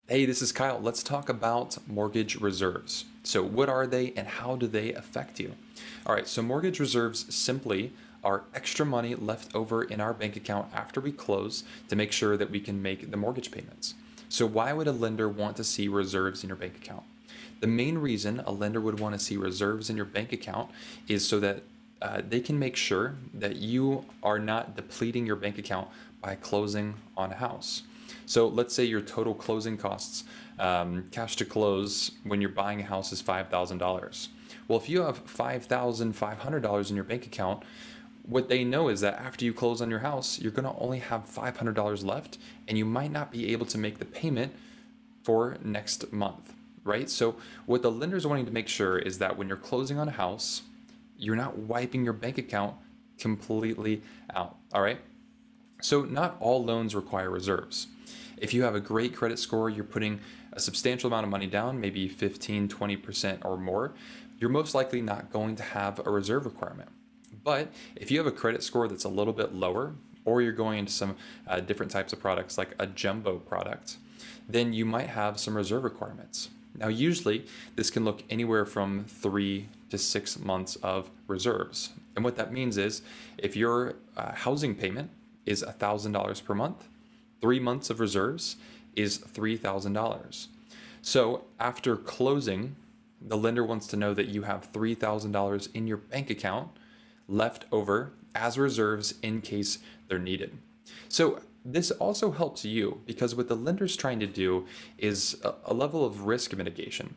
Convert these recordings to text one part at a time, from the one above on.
Hey, this is Kyle. Let's talk about mortgage reserves. So, what are they and how do they affect you? All right, so mortgage reserves simply are extra money left over in our bank account after we close to make sure that we can make the mortgage payments. So, why would a lender want to see reserves in your bank account? The main reason a lender would want to see reserves in your bank account is so that they can make sure that you are not depleting your bank account by closing on a house. So let's say your total closing costs, cash to close when you're buying a house is $5,000. Well, if you have $5,500 in your bank account, what they know is that after you close on your house, you're going to only have $500 left, and you might not be able to make the payment for next month, right? So what the lender's wanting to make sure is that when you're closing on a house, you're not wiping your bank account completely out, all right? So not all loans require reserves. If you have a great credit score, you're putting a substantial amount of money down, maybe 15, 20% or more, you're most likely not going to have a reserve requirement. But if you have a credit score that's a little bit lower, or you're going into some different types of products like a jumbo product, then you might have some reserve requirements. Now, usually this can look anywhere from 3 to 6 months of reserves. And what that means is if your housing payment is $1,000 per month, 3 months of reserves is $3,000. So after closing, the lender wants to know that you have $3,000 in your bank account left over as reserves in case they're needed. So this also helps you because what the lender's trying to do is a level of risk mitigation.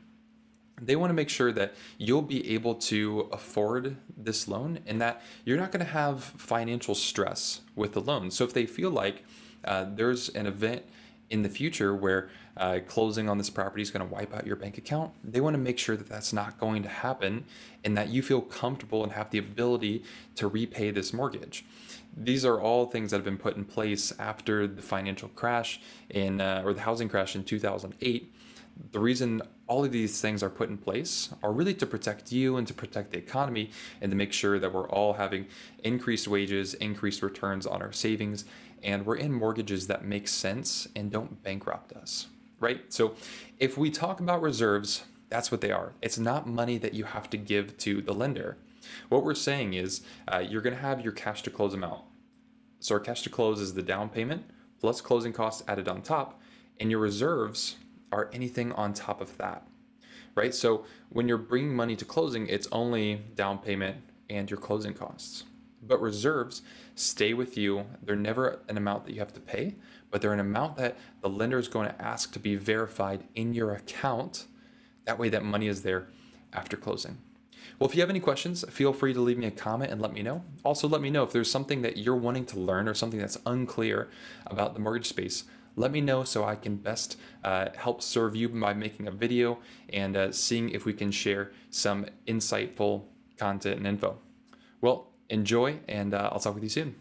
They want to make sure that you'll be able to afford this loan and that you're not going to have financial stress with the loan. So if they feel like there's an event in the future where closing on this property is going to wipe out your bank account, they want to make sure that that's not going to happen and that you feel comfortable and have the ability to repay this mortgage. These are all things that have been put in place after the financial crash or the housing crash in 2008. The reason all of these things are put in place are really to protect you and to protect the economy and to make sure that we're all having increased wages, increased returns on our savings, and we're in mortgages that make sense and don't bankrupt us, right? So if we talk about reserves, that's what they are. It's not money that you have to give to the lender. What we're saying is you're going to have your cash to close amount. So our cash to close is the down payment plus closing costs added on top, and your reserves are anything on top of that, right? So when you're bringing money to closing, it's only down payment and your closing costs. But reserves stay with you. They're never an amount that you have to pay, but they're an amount that the lender is going to ask to be verified in your account. That way that money is there after closing. Well, if you have any questions, feel free to leave me a comment and let me know. Also, let me know if there's something that you're wanting to learn or something that's unclear about the mortgage space. Let me know so I can best help serve you by making a video and seeing if we can share some insightful content and info. Well, enjoy, and I'll talk with you soon.